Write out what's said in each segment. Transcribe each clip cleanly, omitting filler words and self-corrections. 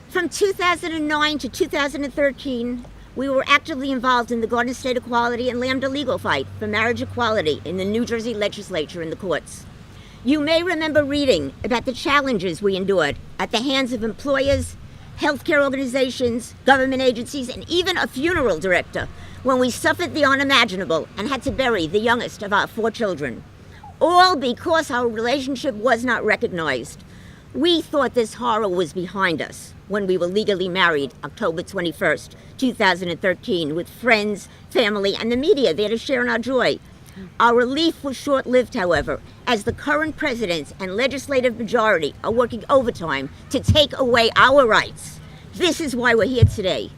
From 2009 to 2013, we were actively involved in the Garden State Equality and Lambda legal fight for marriage equality in the New Jersey legislature and the courts. You may remember reading about the challenges we endured at the hands of employers, healthcare organizations, government agencies, and even a funeral director when we suffered the unimaginable and had to bury the youngest of our 4 children. All because our relationship was not recognized. We thought this horror was behind us when we were legally married October 21st, 2013, with friends, family, and the media there to share in our joy. Our relief was short-lived, however, as the current president and legislative majority are working overtime to take away our rights. This is why we're here today.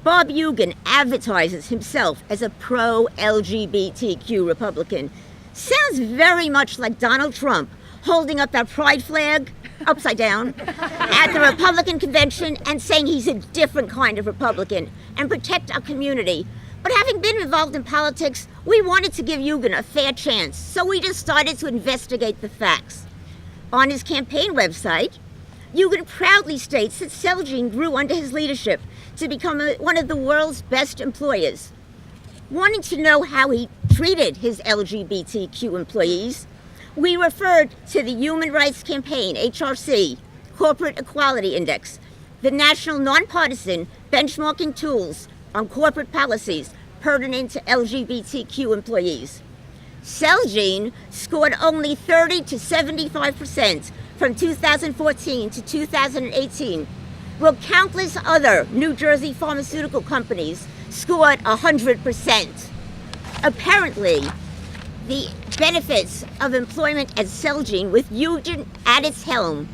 Bob Hugin advertises himself as a pro-LGBTQ Republican. Sounds very much like Donald Trump holding up that pride flag upside down at the Republican convention and saying he's a different kind of Republican and protect our community. But having been involved in politics, we wanted to give Hugin a fair chance, so we just started to investigate the facts. On his campaign website, Hugin proudly states that Celgene grew under his leadership to become one of the world's best employers. Wanting to know how he treated his LGBTQ employees, we referred to the Human Rights Campaign, HRC, Corporate Equality Index, the national nonpartisan benchmarking tools on corporate policies pertinent to LGBTQ employees. Celgene scored only 30 to 75% from 2014 to 2018, while countless other New Jersey pharmaceutical companies scored 100%. Apparently, the benefits of employment at Celgene with Hugin at its helm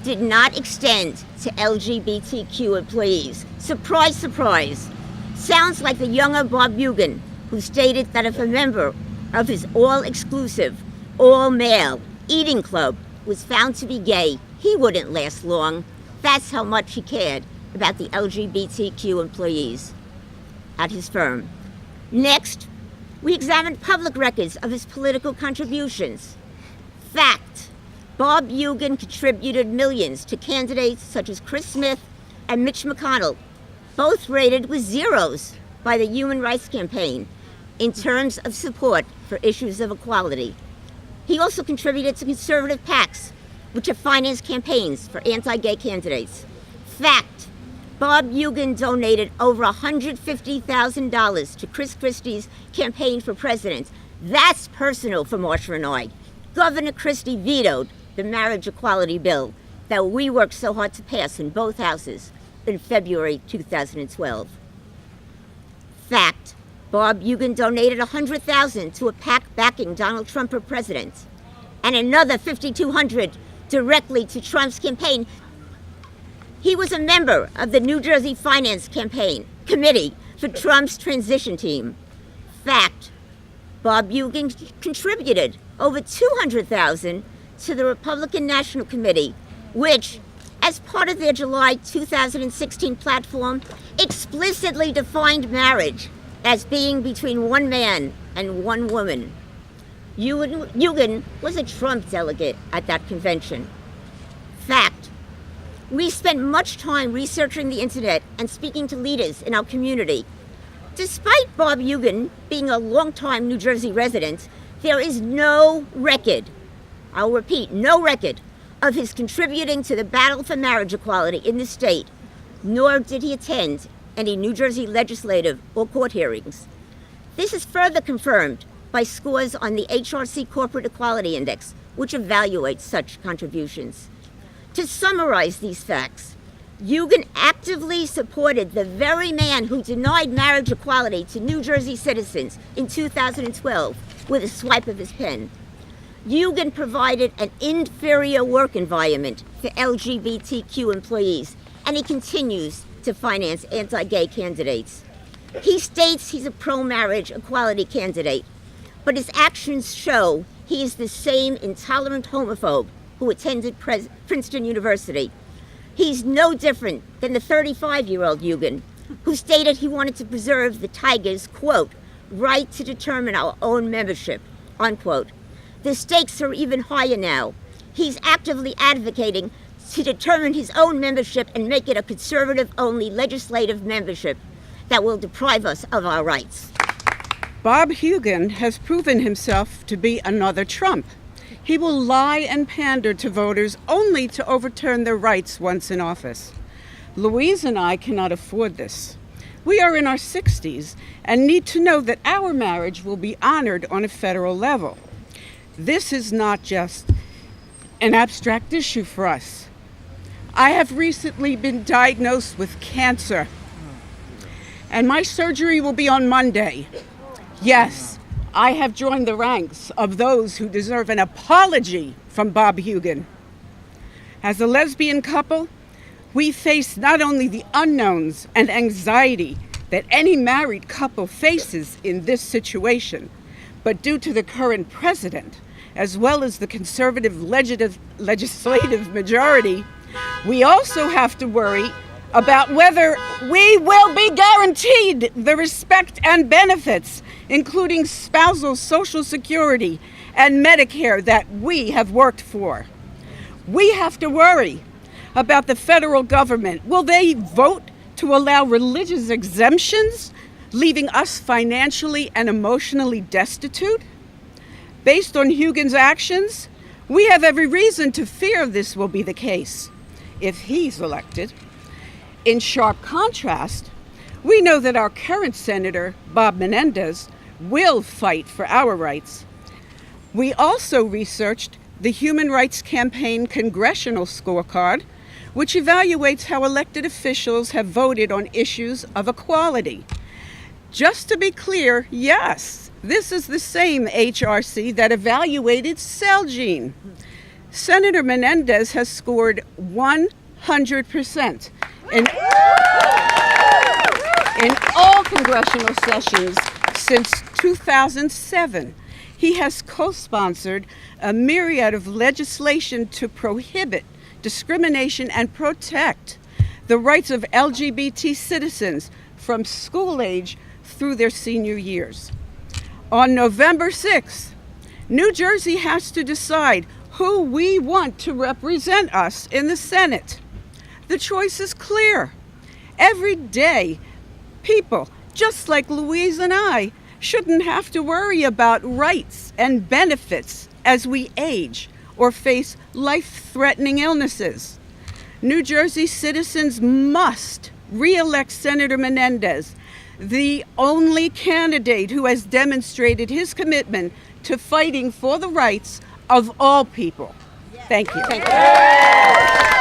did not extend to LGBTQ employees. Surprise, surprise. Sounds like the younger Bob Hugin, who stated that if a member of his all-exclusive, all-male eating club was found to be gay, he wouldn't last long. That's how much he cared about the LGBTQ employees at his firm. Next, we examined public records of his political contributions. Fact: Bob Hugin contributed millions to candidates such as Chris Smith and Mitch McConnell, both rated with zeros by the Human Rights Campaign in terms of support for issues of equality. He also contributed to conservative PACs, which have financed campaigns for anti-gay candidates. Fact: Bob Hugin donated over $150,000 to Chris Christie's campaign for president. That's personal for Marsha and I. Governor Christie vetoed the marriage equality bill that we worked so hard to pass in both houses in February 2012. Fact: Bob Hugin donated $100,000 to a PAC backing Donald Trump for president, and another $5,200 directly to Trump's campaign. He was a member of the New Jersey Finance Campaign Committee for Trump's transition team. Fact: Bob Hugin contributed over $200,000 to the Republican National Committee, which, as part of their July 2016 platform, explicitly defined marriage as being between one man and one woman. Hugin was a Trump delegate at that convention. Fact: we spent much time researching the internet and speaking to leaders in our community. Despite Bob Hugin being a longtime New Jersey resident, there is no record, I'll repeat, no record of his contributing to the battle for marriage equality in the state, nor did he attend any New Jersey legislative or court hearings. This is further confirmed by scores on the HRC Corporate Equality Index, which evaluates such contributions. To summarize these facts, Hugin actively supported the very man who denied marriage equality to New Jersey citizens in 2012 with a swipe of his pen. Hugin provided an inferior work environment for LGBTQ employees, and he continues to finance anti-gay candidates. He states he's a pro-marriage equality candidate, but his actions show he is the same intolerant homophobe who attended Princeton University. He's no different than the 35-year-old Hugin, who stated he wanted to preserve the Tigers', quote, right to determine our own membership, unquote. The stakes are even higher now. He's actively advocating to determine his own membership and make it a conservative-only legislative membership that will deprive us of our rights. Bob Hugin has proven himself to be another Trump. He will lie and pander to voters only to overturn their rights once in office. Louise and I cannot afford this. We are in our 60s and need to know that our marriage will be honored on a federal level. This is not just an abstract issue for us. I have recently been diagnosed with cancer, and my surgery will be on Monday. Yes, I have joined the ranks of those who deserve an apology from Bob Hugin. As a lesbian couple, we face not only the unknowns and anxiety that any married couple faces in this situation, but due to the current president, as well as the conservative legislative majority, we also have to worry about whether we will be guaranteed the respect and benefits, including spousal Social Security and Medicare, that we have worked for. We have to worry about the federal government. Will they vote to allow religious exemptions, leaving us financially and emotionally destitute? Based on Hugin's actions, we have every reason to fear this will be the case if he's elected. In sharp contrast, we know that our current Senator, Bob Menendez, will fight for our rights. We also researched the Human Rights Campaign Congressional Scorecard, which evaluates how elected officials have voted on issues of equality. Just to be clear, yes, this is the same HRC that evaluated Celgene. Senator Menendez has scored 100% in all congressional sessions since 2007. He has co-sponsored a myriad of legislation to prohibit discrimination and protect the rights of LGBT citizens from school age through their senior years. On November 6th, New Jersey has to decide who we want to represent us in the Senate. The choice is clear. Every day, people, just like Louise and I, shouldn't have to worry about rights and benefits as we age or face life-threatening illnesses. New Jersey citizens must re-elect Senator Menendez, the only candidate who has demonstrated his commitment to fighting for the rights of all people. Thank you. Thank you.